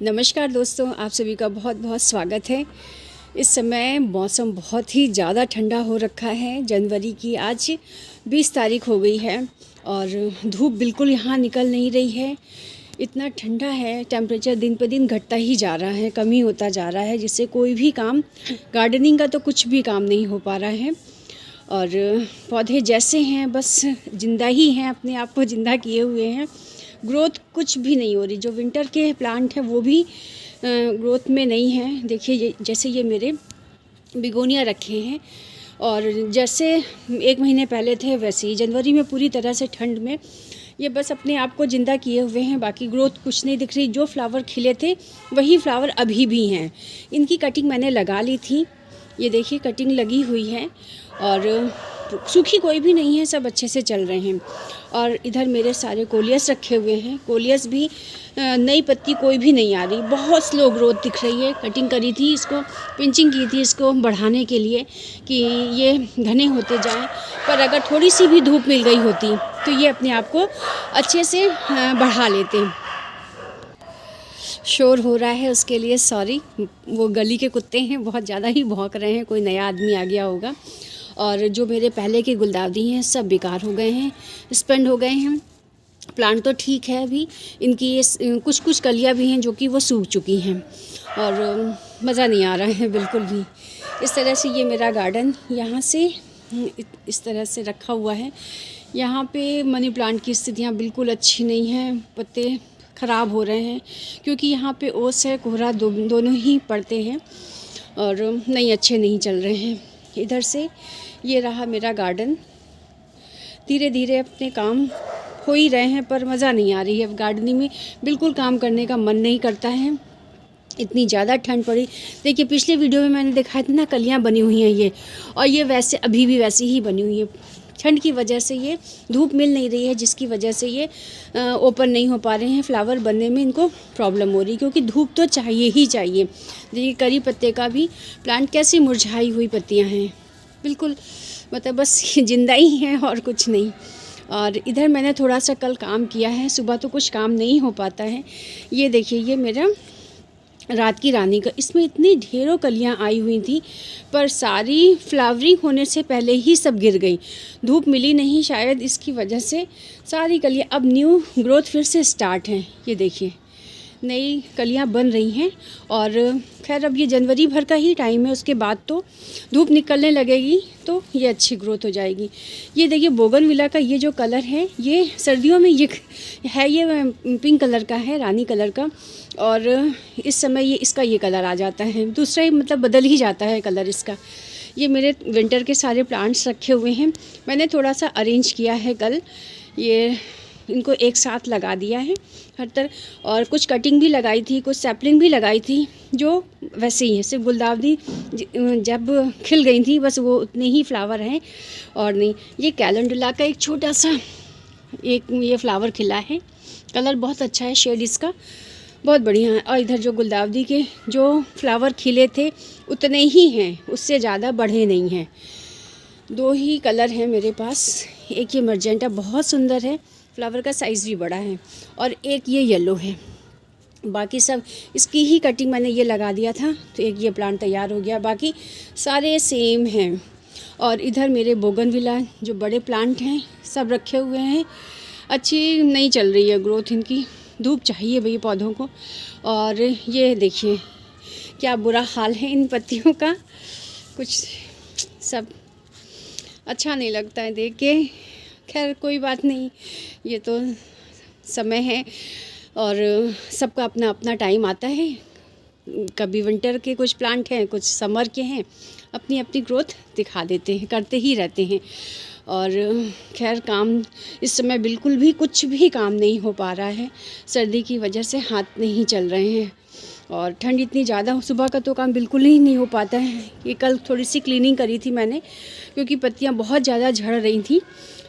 नमस्कार दोस्तों, आप सभी का बहुत बहुत स्वागत है। इस समय मौसम बहुत ही ज़्यादा ठंडा हो रखा है। जनवरी की आज 20 तारीख हो गई है और धूप बिल्कुल यहाँ निकल नहीं रही है। इतना ठंडा है, टेम्परेचर दिन पे दिन घटता ही जा रहा है, कमी होता जा रहा है, जिससे कोई भी काम, गार्डनिंग का तो कुछ भी काम नहीं हो पा रहा है। और पौधे जैसे हैं बस जिंदा ही हैं, अपने आप को जिंदा किए हुए हैं। ग्रोथ कुछ भी नहीं हो रही। जो विंटर के प्लांट हैं वो भी ग्रोथ में नहीं है। देखिए जैसे ये मेरे बिगोनिया रखे हैं और जैसे 1 महीने पहले थे वैसे ही जनवरी में पूरी तरह से ठंड में ये बस अपने आप को ज़िंदा किए हुए हैं। बाकी ग्रोथ कुछ नहीं दिख रही। जो फ्लावर खिले थे वही फ्लावर अभी भी हैं। इनकी कटिंग मैंने लगा ली थी, ये देखिए कटिंग लगी हुई है और सूखी कोई भी नहीं है, सब अच्छे से चल रहे हैं। और इधर मेरे सारे कोलियस रखे हुए हैं। कोलियस भी नई पत्ती कोई भी नहीं आ रही, बहुत स्लो ग्रोथ दिख रही है। कटिंग करी थी इसको, पिंचिंग की थी इसको बढ़ाने के लिए कि ये घने होते जाएं, पर अगर थोड़ी सी भी धूप मिल गई होती तो ये अपने आप को अच्छे से बढ़ा लेते। शोर हो रहा है उसके लिए सॉरी, वो गली के कुत्ते हैं, बहुत ज़्यादा ही भौंक रहे हैं, कोई नया आदमी आ गया होगा। और जो मेरे पहले के गुलदाउदी हैं सब बेकार हो गए हैं, स्पेंड हो गए हैं। प्लांट तो ठीक है, अभी इनकी ये कुछ कुछ कलियां भी हैं जो कि वो सूख चुकी हैं और मज़ा नहीं आ रहा है बिल्कुल भी। इस तरह से ये मेरा गार्डन यहाँ से इस तरह से रखा हुआ है। यहाँ पे मनी प्लांट की स्थितियाँ बिल्कुल अच्छी नहीं हैं, पत्ते ख़राब हो रहे हैं क्योंकि यहाँ पे ओस है, कोहरा दोनों ही पड़ते हैं और नहीं अच्छे नहीं चल रहे हैं। इधर से ये रहा मेरा गार्डन। धीरे धीरे अपने काम हो ही रहे हैं पर मज़ा नहीं आ रही है। अब गार्डनिंग में बिल्कुल काम करने का मन नहीं करता है, इतनी ज़्यादा ठंड पड़ी। देखिए पिछले वीडियो में मैंने दिखाया था ना, कलियाँ बनी हुई हैं ये, और ये वैसे अभी भी वैसी ही बनी हुई है। ठंड की वजह से ये धूप मिल नहीं रही है, जिसकी वजह से ये ओपन नहीं हो पा रहे हैं। फ्लावर बनने में इनको प्रॉब्लम हो रही है क्योंकि धूप तो चाहिए ही चाहिए। देखिए करी पत्ते का भी प्लांट कैसी मुरझाई हुई पत्तियां हैं, बिल्कुल मतलब बस जिंदा ही हैं और कुछ नहीं। और इधर मैंने थोड़ा सा कल काम किया है, सुबह तो कुछ काम नहीं हो पाता है। ये देखिए ये मेरा रात की रानी का, इसमें इतनी ढेरों कलियां आई हुई थी पर सारी फ्लावरिंग होने से पहले ही सब गिर गई। धूप मिली नहीं शायद, इसकी वजह से सारी कलियां अब न्यू ग्रोथ फिर से स्टार्ट हैं। ये देखिए नई कलियां बन रही हैं और खैर अब ये जनवरी भर का ही टाइम है, उसके बाद तो धूप निकलने लगेगी तो ये अच्छी ग्रोथ हो जाएगी। ये देखिए बोगनविला का ये जो कलर है, ये सर्दियों में ये है, ये पिंक कलर का है, रानी कलर का, और इस समय ये इसका ये कलर आ जाता है, दूसरा ही मतलब बदल ही जाता है कलर इसका। ये मेरे विंटर के सारे प्लांट्स रखे हुए हैं, मैंने थोड़ा सा अरेंज किया है कल, ये इनको एक साथ लगा दिया है हर तरह, और कुछ कटिंग भी लगाई थी, कुछ सैपलिंग भी लगाई थी जो वैसे ही है। सिर्फ गुलदाउदी जब खिल गई थी बस वो उतने ही फ्लावर हैं और नहीं। ये कैलेंडुला का एक छोटा सा एक ये फ्लावर खिला है, कलर बहुत अच्छा है, शेड इसका बहुत बढ़िया है। और इधर जो गुलदाउदी के जो फ्लावर खिले थे उतने ही हैं, उससे ज़्यादा बढ़े नहीं हैं। 2 ही कलर हैं मेरे पास, एक ये मर्जेंटा बहुत सुंदर है, फ्लावर का साइज़ भी बड़ा है, और एक ये येलो है। बाकी सब इसकी ही कटिंग मैंने ये लगा दिया था तो एक ये प्लांट तैयार हो गया, बाकी सारे सेम हैं। और इधर मेरे बोगनविला जो बड़े प्लांट हैं सब रखे हुए हैं, अच्छी नहीं चल रही है ग्रोथ इनकी, धूप चाहिए भई पौधों को। और ये देखिए क्या बुरा हाल है इन पत्तियों का, कुछ सब अच्छा नहीं लगता है देख के। खैर कोई बात नहीं, ये तो समय है और सबका अपना अपना टाइम आता है। कभी विंटर के कुछ प्लांट हैं, कुछ समर के हैं, अपनी अपनी ग्रोथ दिखा देते हैं, करते ही रहते हैं। और खैर काम इस समय बिल्कुल भी कुछ भी काम नहीं हो पा रहा है, सर्दी की वजह से हाथ नहीं चल रहे हैं और ठंड इतनी ज़्यादा, सुबह का तो काम बिल्कुल ही नहीं हो पाता है। ये कल थोड़ी सी क्लीनिंग करी थी मैंने क्योंकि पत्तियाँ बहुत ज़्यादा झड़ रही थी,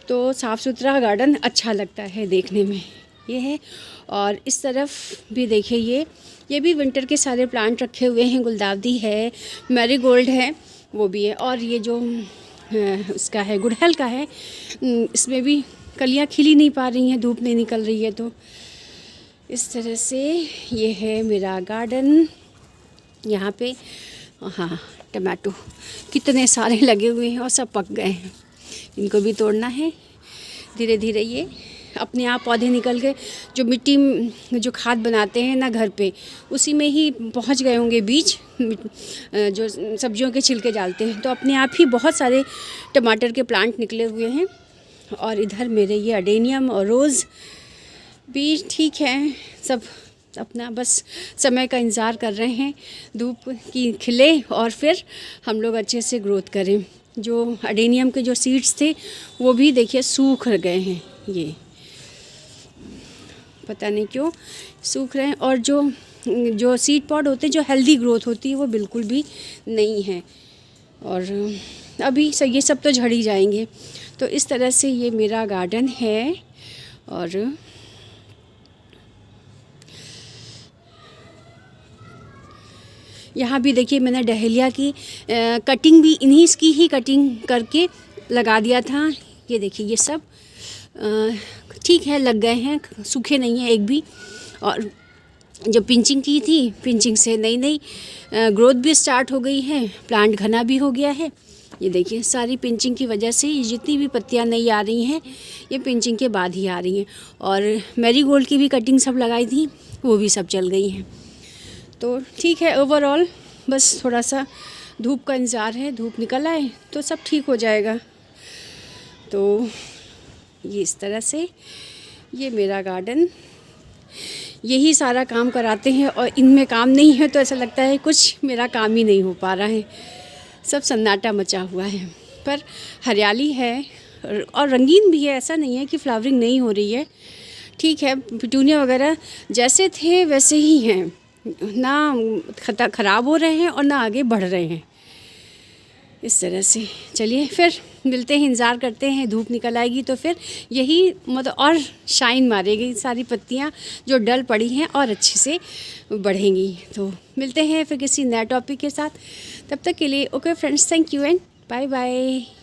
तो साफ़ सुथरा गार्डन अच्छा लगता है देखने में, ये है। और इस तरफ भी देखिए ये भी विंटर के सारे प्लांट रखे हुए हैं, गुलदाउदी है, मैरीगोल्ड है, वो भी है। और ये जो इसका है गुड़हल का है, इसमें भी कलियां खिली नहीं पा रही हैं, धूप नहीं निकल रही है तो इस तरह से ये है मेरा गार्डन। यहाँ पे हाँ टमाटो कितने सारे लगे हुए हैं और सब पक गए हैं, इनको भी तोड़ना है। धीरे धीरे ये अपने आप पौधे निकल के जो मिट्टी जो खाद बनाते हैं ना घर पे, उसी में ही पहुंच गए होंगे बीज, जो सब्जियों के छिलके डालते हैं, तो अपने आप ही बहुत सारे टमाटर के प्लांट निकले हुए हैं। और इधर मेरे ये अडेनियम और रोज़ भी ठीक है, सब अपना बस समय का इंतज़ार कर रहे हैं धूप की खिले और फिर हम लोग अच्छे से ग्रोथ करें। जो अडेनियम के जो सीड्स थे वो भी देखिए सूख गए हैं, ये पता नहीं क्यों सूख रहे हैं। और जो सीड पॉड होते हैं, जो हेल्दी ग्रोथ होती है, वो बिल्कुल भी नहीं है। और अभी ये सब तो झड़ ही जाएंगे। तो इस तरह से ये मेरा गार्डन है। और यहाँ भी देखिए मैंने डहेलिया की कटिंग भी इन्हीं की ही कटिंग करके लगा दिया था। ये देखिए ये सब ठीक है, लग गए हैं, सूखे नहीं हैं एक भी। और जो पिंचिंग की थी, पिंचिंग से नई नई ग्रोथ भी स्टार्ट हो गई है, प्लांट घना भी हो गया है। ये देखिए सारी पिंचिंग की वजह से ये जितनी भी पत्तियां नई आ रही हैं, ये पिंचिंग के बाद ही आ रही हैं। और मैरीगोल्ड की भी कटिंग सब लगाई थी, वो भी सब चल गई हैं। तो ठीक है, ओवरऑल बस थोड़ा सा धूप का इंतज़ार है, धूप निकल आए तो सब ठीक हो जाएगा। तो ये इस तरह से ये मेरा गार्डन, यही सारा काम कराते हैं और इनमें काम नहीं है तो ऐसा लगता है कुछ मेरा काम ही नहीं हो पा रहा है, सब सन्नाटा मचा हुआ है। पर हरियाली है और रंगीन भी है, ऐसा नहीं है कि फ्लावरिंग नहीं हो रही है। ठीक है, पिटूनिया वगैरह जैसे थे वैसे ही हैं, ना ख़राब हो रहे हैं और ना आगे बढ़ रहे हैं। इस तरह से चलिए फिर मिलते हैं, इंतज़ार करते हैं, धूप निकल आएगी तो फिर यही मतलब और शाइन मारेगी, सारी पत्तियां जो डल पड़ी हैं और अच्छे से बढ़ेंगी। तो मिलते हैं फिर किसी नए टॉपिक के साथ, तब तक के लिए okay friends, thank you and bye bye.